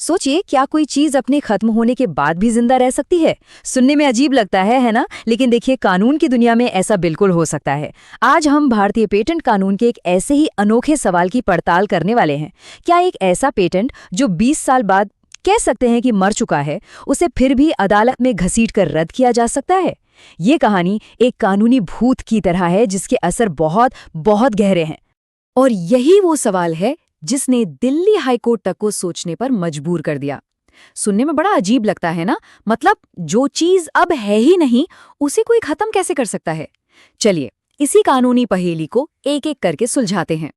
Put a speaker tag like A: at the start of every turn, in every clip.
A: सोचिए, क्या कोई चीज अपने खत्म होने के बाद भी जिंदा रह सकती है? सुनने में अजीब लगता है ना? लेकिन देखिए, कानून की दुनिया में ऐसा बिल्कुल हो सकता है। आज हम भारतीय पेटेंट कानून के एक ऐसे ही अनोखे सवाल की पड़ताल करने वाले हैं। क्या एक ऐसा पेटेंट जो 20 साल बाद कह सकते हैं कि मर चुका है, उसे फिर भी अदालत में घसीटकर रद्द किया जा सकता है? ये कहानी एक कानूनी भूत की तरह है जिसके असर बहुत बहुत गहरे हैं। और यही वो सवाल है जिसने दिल्ली हाईकोर्ट तक को सोचने पर मजबूर कर दिया। सुनने में बड़ा अजीब लगता है ना? मतलब जो चीज अब है ही नहीं, उसे कोई खत्म कैसे कर सकता है? चलिए, इसी कानूनी पहेली को एक एक करके सुलझाते हैं।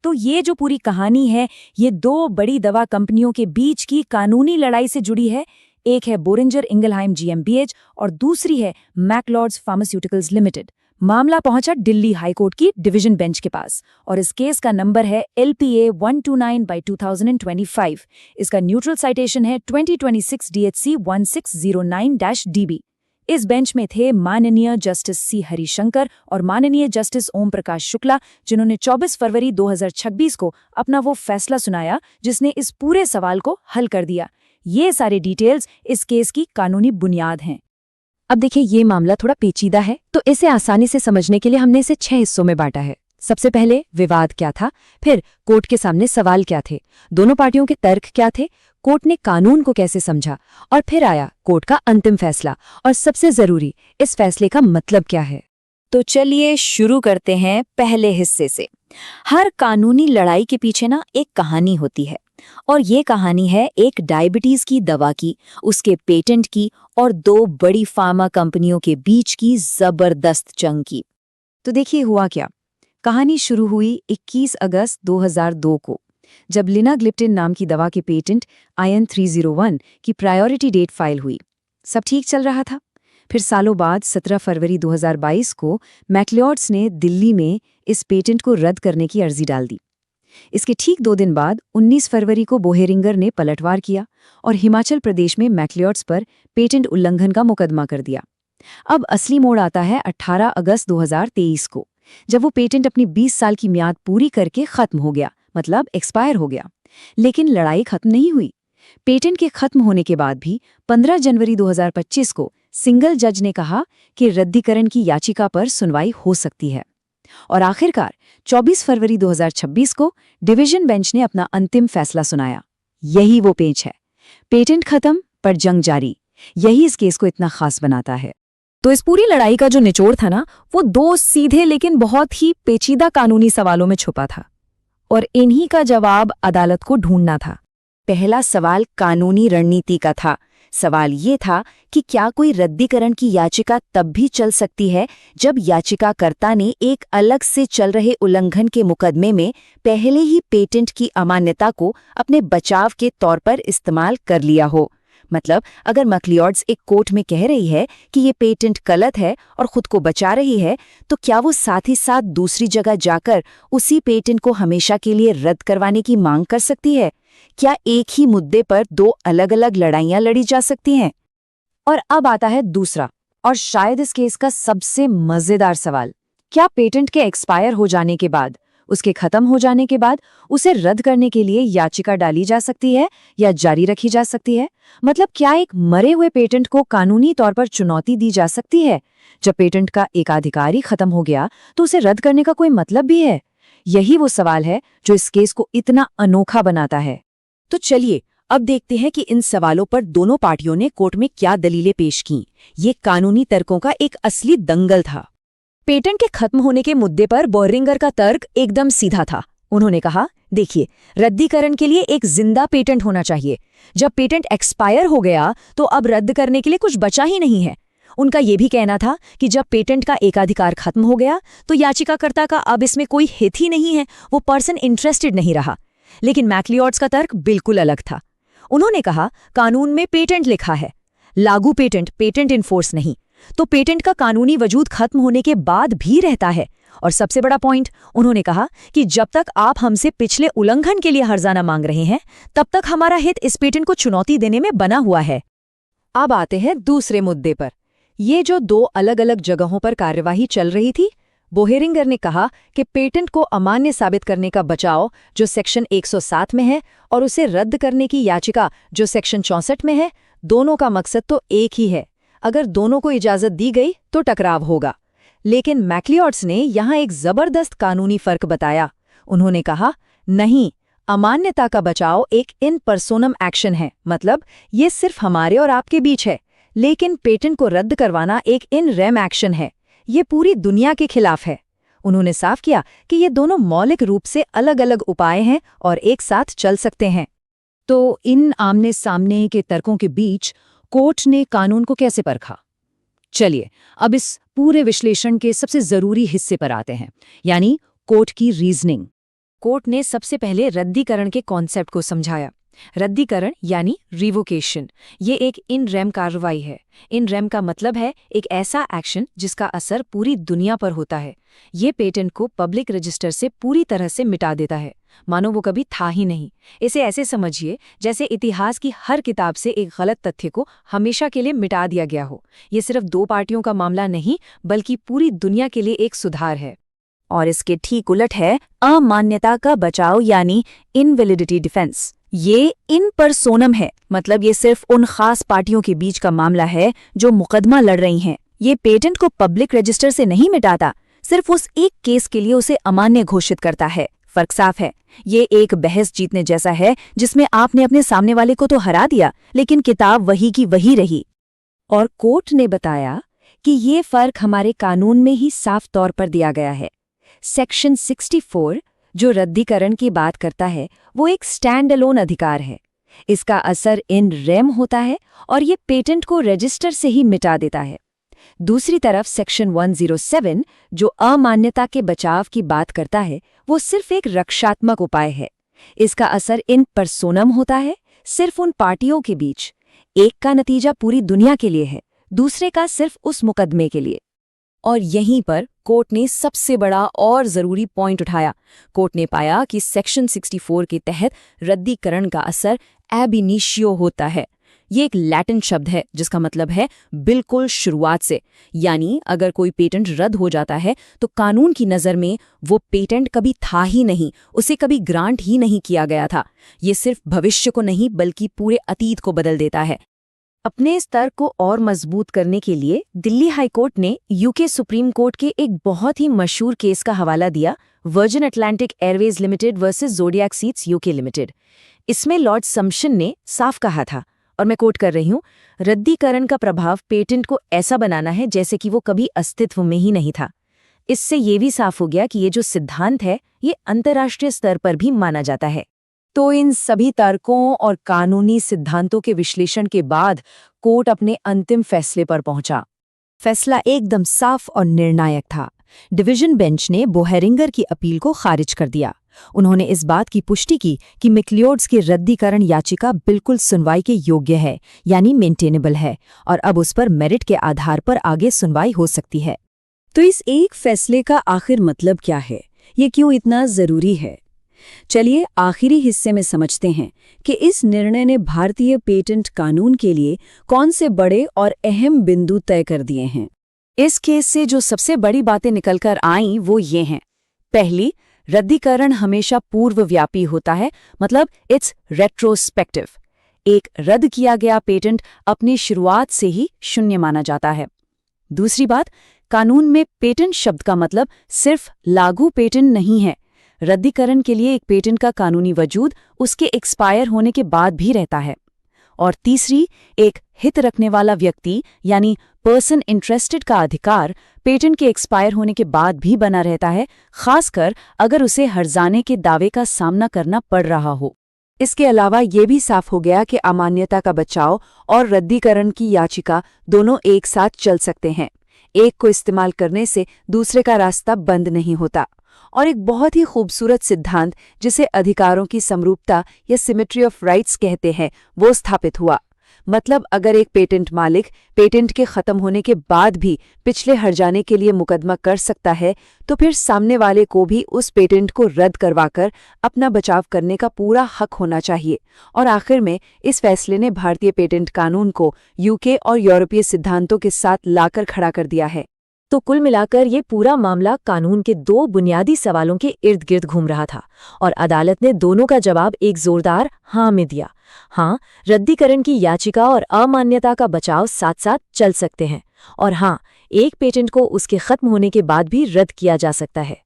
A: तो ये जो पूरी कहानी है, ये दो बड़ी दवा कंपनियों के बीच की कानूनी लड़ाई से जुड़ी है। एक है बोरिंजर इंगलहाइम GmbH और दूसरी है मैक्लॉड्स फार्मास्यूटिकल्स लिमिटेड। मामला पहुंचा दिल्ली हाईकोर्ट की डिवीजन बेंच के पास और इस केस का नंबर है LPA 129/2025। इसका न्यूट्रल साइटेशन है 2026 DHC 1609-DB। इस बेंच में थे माननीय जस्टिस C हरिशंकर और माननीय जस्टिस ओम प्रकाश शुक्ला, जिन्होंने 24 फरवरी 2026 को अपना वो फैसला सुनाया जिसने इस पूरे सवाल को हल कर दिया। ये सारे डिटेल्स इस केस की कानूनी बुनियाद हैं। अब देखिए, ये मामला थोड़ा पेचीदा है, तो इसे आसानी से समझने के लिए हमने इसे 6 हिस्सों में बांटा है। सबसे पहले विवाद क्या था, फिर कोर्ट के सामने सवाल क्या थे, दोनों पार्टियों के तर्क क्या थे, कोर्ट ने कानून को कैसे समझा, और फिर आया कोर्ट का अंतिम फैसला, और सबसे जरूरी, इस फैसले का मतलब क्या है। तो चलिए शुरू करते हैं पहले हिस्से से। हर कानूनी लड़ाई के पीछे ना एक कहानी होती है, और ये कहानी है एक डायबिटीज की दवा की, उसके पेटेंट की और दो बड़ी फार्मा कंपनियों के बीच की जबरदस्त जंग की। तो देखिए हुआ क्या। कहानी शुरू हुई 21 अगस्त 2002 को, जब लिनाग्लिप्टिन नाम की दवा के पेटेंट IN 301 की प्रायोरिटी डेट फाइल हुई। सब ठीक चल रहा था। फिर सालों बाद 17 फरवरी 2022 को मैक्लियोड्स ने दिल्ली में इस पेटेंट को रद्द करने की अर्जी डाल दी। इसके ठीक 2 दिन बाद 19 फरवरी को बोहेरिंगर ने पलटवार किया और हिमाचल प्रदेश में मैक्लियोड्स पर पेटेंट उल्लंघन का मुकदमा कर दिया। अब असली मोड़ आता है 18 अगस्त 2023 को, जब वो पेटेंट अपनी 20 साल की म्याद पूरी करके खत्म हो गया, मतलब एक्सपायर हो गया। लेकिन लड़ाई खत्म नहीं हुई। पेटेंट के खत्म होने के बाद भी 15 जनवरी 2025 को सिंगल जज ने कहा कि रद्दीकरण की याचिका पर सुनवाई हो सकती है। और आखिरकार 24 फरवरी 2026 को डिवीजन बेंच ने अपना अंतिम फैसला सुनाया। यही वो पेच है, पेटेंट खत्म पर जंग जारी। यही इस केस को इतना खास बनाता है। तो इस पूरी लड़ाई का जो निचोड़ था ना, वो दो सीधे लेकिन बहुत ही पेचीदा कानूनी सवालों में छुपा था, और इन्हीं का जवाब अदालत को ढूंढना था। पहला सवाल कानूनी रणनीति का था। सवाल ये था कि क्या कोई रद्दीकरण की याचिका तब भी चल सकती है जब याचिकाकर्ता ने एक अलग से चल रहे उल्लंघन के मुकदमे में पहले ही पेटेंट की अमान्यता को अपने बचाव के तौर पर इस्तेमाल कर लिया हो। मतलब अगर मैक्लियोड्स एक कोर्ट में कह रही है कि ये पेटेंट गलत है और खुद को बचा रही है, तो क्या वो साथ ही साथ दूसरी जगह जाकर उसी पेटेंट को हमेशा के लिए रद्द करवाने की मांग कर सकती है? क्या एक ही मुद्दे पर दो अलग अलग लड़ाइयां लड़ी जा सकती हैं? और अब आता है दूसरा और शायद इस केस का सबसे मजेदार सवाल। क्या पेटेंट के एक्सपायर हो जाने के बाद, उसके खत्म हो जाने के बाद उसे रद्द करने के लिए याचिका डाली जा सकती है या जारी रखी जा सकती है? मतलब क्या एक मरे हुए पेटेंट को कानूनी तौर पर चुनौती दी जा सकती है? जब पेटेंट का एकाधिकार ही खत्म हो गया तो उसे रद्द करने का कोई मतलब भी है? यही वो सवाल है जो इस केस को इतना अनोखा बनाता है। तो चलिए अब देखते हैं कि इन सवालों पर दोनों पार्टियों ने कोर्ट में क्या दलीलें पेश की। ये कानूनी तर्कों का एक असली दंगल था। पेटेंट के खत्म होने के मुद्दे पर बोरिंगर का तर्क एकदम सीधा था। उन्होंने कहा, देखिए, रद्दीकरण के लिए एक जिंदा पेटेंट होना चाहिए। जब पेटेंट एक्सपायर हो गया तो अब रद्द करने के लिए कुछ बचा ही नहीं है। उनका यह भी कहना था कि जब पेटेंट का एकाधिकार खत्म हो गया तो याचिकाकर्ता का अब इसमें कोई हित ही नहीं है, वो पर्सन इंटरेस्टेड नहीं रहा। लेकिन मैक्लियोड्स का तर्क बिल्कुल अलग था। उन्होंने कहा, कानून में पेटेंट लिखा है, लागू पेटेंट, पेटेंट इन्फोर्स नहीं, तो पेटेंट का कानूनी वजूद खत्म होने के बाद भी रहता है। और सबसे बड़ा पॉइंट, उन्होंने कहा कि जब तक आप हमसे पिछले उल्लंघन के लिए हर्जाना मांग रहे हैं, तब तक हमारा हित इस पेटेंट को चुनौती देने में बना हुआ है। अब आते हैं दूसरे मुद्दे पर। ये जो दो अलग अलग जगहों पर कार्यवाही चल रही थी, बोहेरिंगर ने कहा कि पेटेंट को अमान्य साबित करने का बचाव जो सेक्शन 107 में है और उसे रद्द करने की याचिका जो सेक्शन 64 में है, दोनों का मकसद तो एक ही है। अगर दोनों को इजाजत दी गई तो टकराव होगा। लेकिन मैक्लिओड्स ने यहाँ एक जबरदस्त कानूनी फर्क बताया। उन्होंने कहा, नहीं, अमान्यता का बचाव एक इन पर्सोनम एक्शन है, मतलब ये सिर्फ हमारे और आपके बीच है। लेकिन पेटेंट को रद्द करवाना एक इन रेम एक्शन है, ये पूरी दुनिया के खिलाफ है। उन्होंने साफ किया कि ये दोनों मौलिक रूप से अलग अलग उपाय हैं और एक साथ चल सकते हैं। तो इन आमने सामने के तर्कों के बीच कोर्ट ने कानून को कैसे परखा? चलिए अब इस पूरे विश्लेषण के सबसे जरूरी हिस्से पर आते हैं, यानी कोर्ट की रीजनिंग। कोर्ट ने सबसे पहले रद्दीकरण के कॉन्सेप्ट को समझाया। रद्दीकरण यानी रिवोकेशन, ये एक इन रेम कार्रवाई है। इन रेम का मतलब है एक ऐसा एक्शन जिसका असर पूरी दुनिया पर होता है। ये पेटेंट को पब्लिक रजिस्टर से पूरी तरह से मिटा देता है, मानो वो कभी था ही नहीं। इसे ऐसे समझिए जैसे इतिहास की हर किताब से एक गलत तथ्य को हमेशा के लिए मिटा दिया गया हो। ये सिर्फ दो पार्टियों का मामला नहीं, बल्कि पूरी दुनिया के लिए एक सुधार है। और इसके ठीक उलट है अमान्यता का बचाव यानी इनवैलिडिटी डिफेंस। ये इन पर्सोनम है, मतलब ये सिर्फ उन खास पार्टियों के बीच का मामला है जो मुकदमा लड़ रही हैं। ये पेटेंट को पब्लिक रजिस्टर से नहीं मिटाता, सिर्फ उस एक केस के लिए उसे अमान्य घोषित करता है। फर्क साफ है। ये एक बहस जीतने जैसा है जिसमें आपने अपने सामने वाले को तो हरा दिया, लेकिन किताब वही की वही रही। और कोर्ट ने बताया कि ये फर्क हमारे कानून में ही साफ तौर पर दिया गया है। सेक्शन 64 जो रद्दीकरण की बात करता है, वो एक स्टैंड अलोन अधिकार है। इसका असर इन रेम होता है और ये पेटेंट को रजिस्टर से ही मिटा देता है। दूसरी तरफ सेक्शन 107 जो अमान्यता के बचाव की बात करता है, वो सिर्फ एक रक्षात्मक उपाय है। इसका असर इन पर्सोनम होता है, सिर्फ उन पार्टियों के बीच। एक का नतीजा पूरी दुनिया के लिए है, दूसरे का सिर्फ उस मुकदमे के लिए। और यहीं पर कोर्ट ने सबसे बड़ा और जरूरी पॉइंट उठाया। कोर्ट ने पाया कि सेक्शन 64 के तहत रद्दीकरण का असर एब इनिशियो होता है। ये एक लैटिन शब्द है जिसका मतलब है बिल्कुल शुरुआत से, यानी अगर कोई पेटेंट रद्द हो जाता है तो कानून की नज़र में वो पेटेंट कभी था ही नहीं, उसे कभी ग्रांट ही नहीं किया गया था। ये सिर्फ भविष्य को नहीं बल्कि पूरे अतीत को बदल देता है। अपने इस तर्क को और मजबूत करने के लिए दिल्ली हाई कोर्ट ने यूके सुप्रीम कोर्ट के एक बहुत ही मशहूर केस का हवाला दिया, virgin Atlantic Airways limited versus zodiac seats UK limited. इसमें लॉर्ड सम्पशन ने साफ कहा था, और मैं कोट कर रही हूँ, रद्दीकरण का प्रभाव पेटेंट को ऐसा बनाना है जैसे कि वो कभी अस्तित्व में ही नहीं था। इससे ये भी साफ हो गया कि ये जो सिद्धांत है ये अंतर्राष्ट्रीय स्तर पर भी माना जाता है। तो इन सभी तर्कों और कानूनी सिद्धांतों के विश्लेषण के बाद कोर्ट अपने अंतिम फैसले पर पहुंचा। फैसला एकदम साफ और निर्णायक था। डिवीजन बेंच ने बोहेरिंगर की अपील को खारिज कर दिया। उन्होंने इस बात की पुष्टि की कि मैक्लिओड्स की रद्दीकरण याचिका बिल्कुल सुनवाई के योग्य है, यानी मेंटेनेबल है, और अब उस पर मेरिट के आधार पर आगे सुनवाई हो सकती है। तो इस एक फैसले का आखिर मतलब क्या है? ये क्यों इतना जरूरी है? चलिए आखिरी हिस्से में समझते हैं कि इस निर्णय ने भारतीय पेटेंट कानून के लिए कौन से बड़े और अहम बिंदु तय कर दिए हैं। इस केस से जो सबसे बड़ी बातें निकलकर आईं वो ये हैं। पहली, रद्दीकरण हमेशा पूर्वव्यापी होता है, मतलब इट्स रेट्रोस्पेक्टिव। एक रद्द किया गया पेटेंट अपनी शुरुआत से ही शून्य माना जाता है। दूसरी बात, कानून में पेटेंट शब्द का मतलब सिर्फ लागू पेटेंट नहीं है। रद्दीकरण के लिए एक पेटेंट का कानूनी वजूद उसके एक्सपायर होने के बाद भी रहता है। और तीसरी, एक हित रखने वाला व्यक्ति यानी पर्सन इंटरेस्टेड का अधिकार पेटेंट के एक्सपायर होने के बाद भी बना रहता है, खासकर अगर उसे हर्जाने के दावे का सामना करना पड़ रहा हो। इसके अलावा ये भी साफ हो गया कि अमान्यता का बचाव और रद्दीकरण की याचिका दोनों एक साथ चल सकते हैं। एक को इस्तेमाल करने से दूसरे का रास्ता बंद नहीं होता। और एक बहुत ही खूबसूरत सिद्धांत जिसे अधिकारों की समरूपता या सिमेट्री ऑफ राइट्स कहते हैं, वो स्थापित हुआ। मतलब अगर एक पेटेंट मालिक पेटेंट के खत्म होने के बाद भी पिछले हर्जाने के लिए मुकदमा कर सकता है, तो फिर सामने वाले को भी उस पेटेंट को रद्द करवाकर अपना बचाव करने का पूरा हक होना चाहिए। और आखिर में इस फैसले ने भारतीय पेटेंट कानून को यूके और यूरोपीय सिद्धांतों के साथ लाकर खड़ा कर दिया है।
B: तो कुल मिलाकर ये पूरा मामला कानून के दो बुनियादी सवालों के इर्द गिर्द घूम रहा था और अदालत ने दोनों का जवाब एक जोरदार हाँ में दिया। हाँ, रद्दीकरण की याचिका और अमान्यता का बचाव साथ साथ चल सकते हैं, और हाँ, एक पेटेंट को उसके खत्म होने के बाद भी रद्द किया जा सकता है।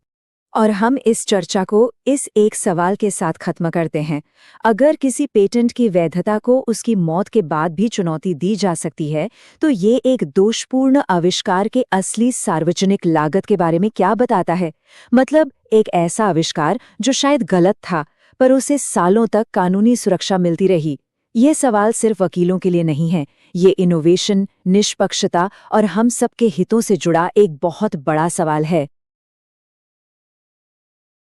A: और हम इस चर्चा को इस एक सवाल के साथ खत्म करते हैं। अगर किसी पेटेंट की वैधता को उसकी मौत के बाद भी चुनौती दी जा सकती है, तो ये एक दोषपूर्ण आविष्कार के असली सार्वजनिक लागत के बारे में क्या बताता है? मतलब एक ऐसा आविष्कार जो शायद गलत था, पर उसे सालों तक कानूनी सुरक्षा मिलती रही। ये सवाल सिर्फ वकीलों के लिए नहीं है, ये इनोवेशन, निष्पक्षता और हम सबके हितों से जुड़ा एक बहुत बड़ा सवाल है।